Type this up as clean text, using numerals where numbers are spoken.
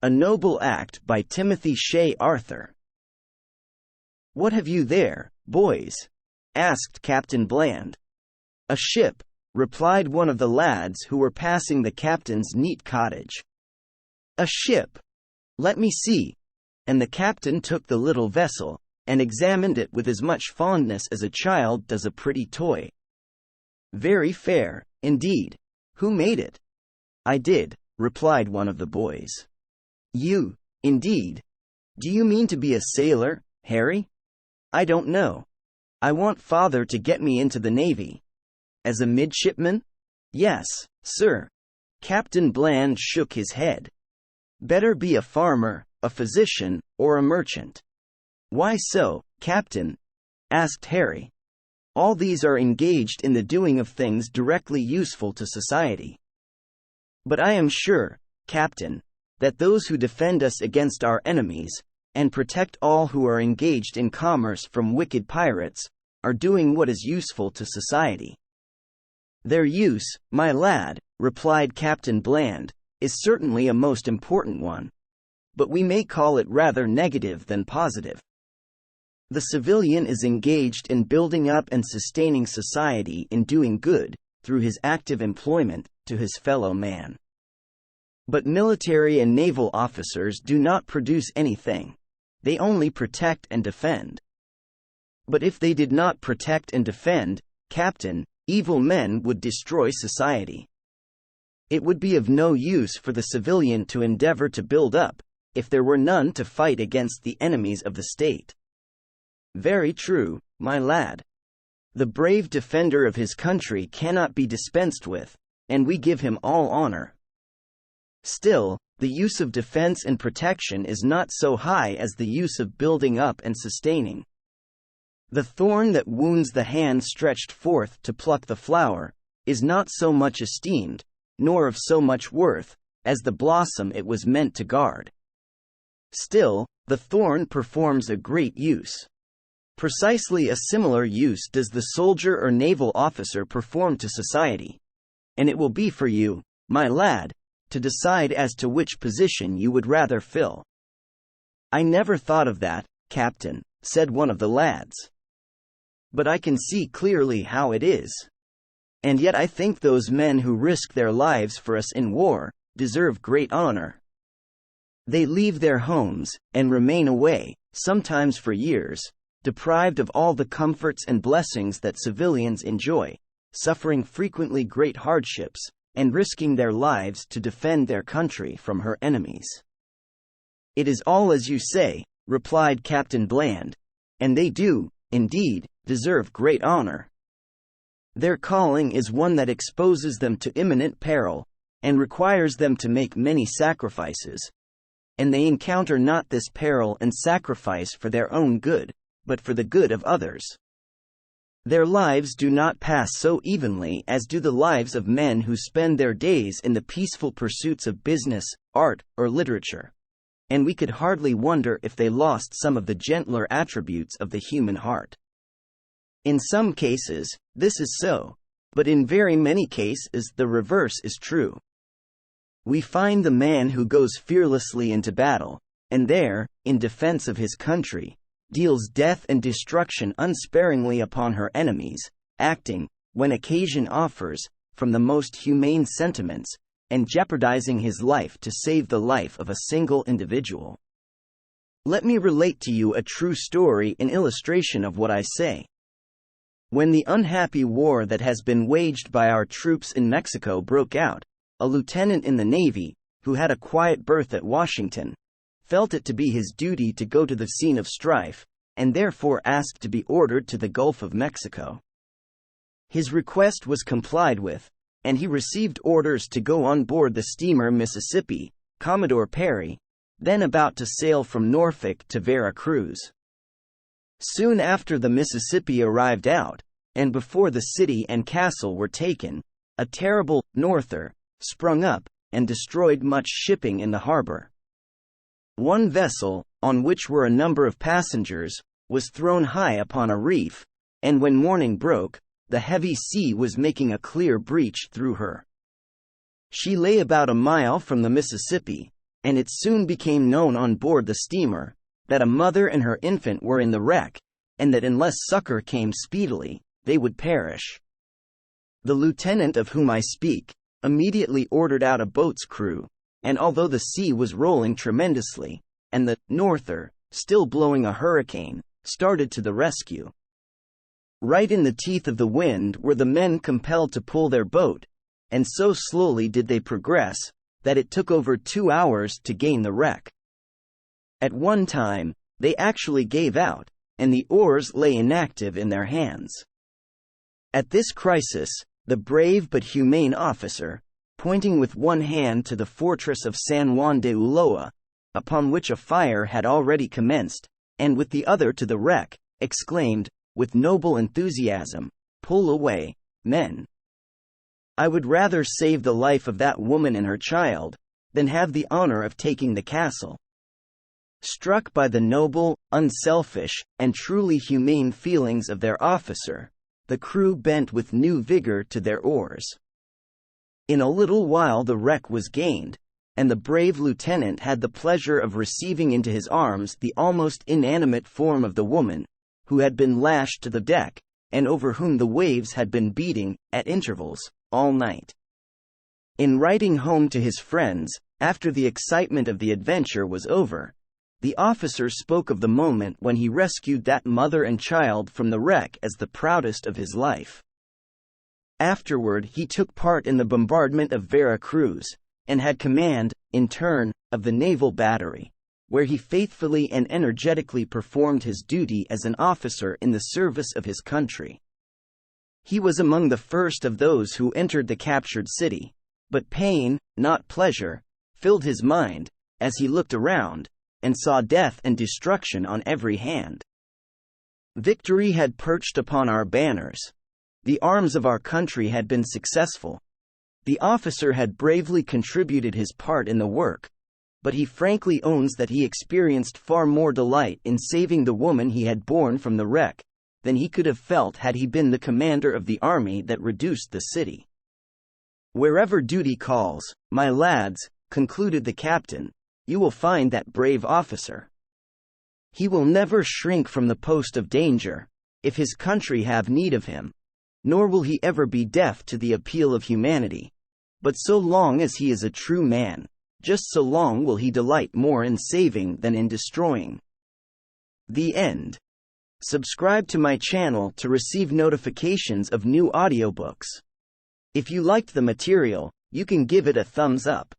A Noble Act by Timothy Shay Arthur. "What have you there, boys?" asked Captain Bland. "A ship," replied one of the lads who were passing the captain's neat cottage. "A ship? Let me see." And the captain took the little vessel, and examined it with as much fondness as a child does a pretty toy. "Very fair, indeed. Who made it?" "I did," replied one of the boys. "You, indeed? Do you mean to be a sailor, Harry?" "I don't know. I want father to get me into the Navy." "As a midshipman?" "Yes, sir." Captain Bland shook his head. "Better be a farmer, a physician, or a merchant." "Why so, Captain?" asked Harry. "All these are engaged in the doing of things directly useful to society." "But I am sure, Captain, that those who defend us against our enemies, and protect all who are engaged in commerce from wicked pirates, are doing what is useful to society." "Their use, my lad," replied Captain Bland, "is certainly a most important one. But we may call it rather negative than positive. The civilian is engaged in building up and sustaining society in doing good, through his active employment, to his fellow man. But military and naval officers do not produce anything. They only protect and defend. But if they did not protect and defend, Captain, evil men would destroy society. It would be of no use for the civilian to endeavor to build up, if there were none to fight against the enemies of the state." "Very true, my lad. The brave defender of his country cannot be dispensed with, and we give him all honor. Still, the use of defense and protection is not so high as the use of building up and sustaining. The thorn that wounds the hand stretched forth to pluck the flower, is not so much esteemed, nor of so much worth, as the blossom it was meant to guard. Still, the thorn performs a great use. Precisely a similar use does the soldier or naval officer perform to society. And it will be for you, my lad, to decide as to which position you would rather fill." "I never thought of that, Captain," said one of the lads. "But I can see clearly how it is. And yet I think those men who risk their lives for us in war, deserve great honor. They leave their homes, and remain away, sometimes for years, deprived of all the comforts and blessings that civilians enjoy, suffering frequently great hardships, and risking their lives to defend their country from her enemies." "It is all as you say," replied Captain Bland, "and they do, indeed, deserve great honor. Their calling is one that exposes them to imminent peril, and requires them to make many sacrifices. And they encounter not this peril and sacrifice for their own good, but for the good of others. Their lives do not pass so evenly as do the lives of men who spend their days in the peaceful pursuits of business, art, or literature. And we could hardly wonder if they lost some of the gentler attributes of the human heart. In some cases, this is so, but in very many cases the reverse is true. We find the man who goes fearlessly into battle, and there, in defense of his country, deals death and destruction unsparingly upon her enemies, acting, when occasion offers, from the most humane sentiments, and jeopardizing his life to save the life of a single individual. Let me relate to you a true story in illustration of what I say. When the unhappy war that has been waged by our troops in Mexico broke out, a lieutenant in the Navy, who had a quiet berth at Washington, felt it to be his duty to go to the scene of strife, and therefore asked to be ordered to the Gulf of Mexico. His request was complied with, and he received orders to go on board the steamer Mississippi, Commodore Perry, then about to sail from Norfolk to Vera Cruz. Soon after the Mississippi arrived out, and before the city and castle were taken, a terrible norther sprung up, and destroyed much shipping in the harbor. One vessel, on which were a number of passengers, was thrown high upon a reef, and when morning broke, the heavy sea was making a clear breach through her. She lay about a mile from the Mississippi, and it soon became known on board the steamer that a mother and her infant were in the wreck, and that unless succor came speedily, they would perish. The lieutenant of whom I speak immediately ordered out a boat's crew, and although the sea was rolling tremendously, and the norther, still blowing a hurricane, started to the rescue. Right in the teeth of the wind were the men compelled to pull their boat, and so slowly did they progress, that it took over 2 hours to gain the wreck. At one time, they actually gave out, and the oars lay inactive in their hands. At this crisis, the brave but humane officer, pointing with one hand to the fortress of San Juan de Ulloa, upon which a fire had already commenced, and with the other to the wreck, exclaimed, with noble enthusiasm, "Pull away, men! I would rather save the life of that woman and her child, than have the honor of taking the castle." Struck by the noble, unselfish, and truly humane feelings of their officer, the crew bent with new vigor to their oars. In a little while the wreck was gained, and the brave lieutenant had the pleasure of receiving into his arms the almost inanimate form of the woman, who had been lashed to the deck, and over whom the waves had been beating, at intervals, all night. In writing home to his friends, after the excitement of the adventure was over, the officer spoke of the moment when he rescued that mother and child from the wreck as the proudest of his life. Afterward he took part in the bombardment of Vera Cruz, and had command, in turn, of the naval battery, where he faithfully and energetically performed his duty as an officer in the service of his country. He was among the first of those who entered the captured city, but pain, not pleasure, filled his mind, as he looked around, and saw death and destruction on every hand. Victory had perched upon our banners. The arms of our country had been successful. The officer had bravely contributed his part in the work, but he frankly owns that he experienced far more delight in saving the woman he had borne from the wreck, than he could have felt had he been the commander of the army that reduced the city. Wherever duty calls, my lads, concluded the captain, you will find that brave officer. He will never shrink from the post of danger, if his country have need of him, nor will he ever be deaf to the appeal of humanity. But so long as he is a true man, just so long will he delight more in saving than in destroying. The end. Subscribe to my channel to receive notifications of new audiobooks. If you liked the material, you can give it a thumbs up.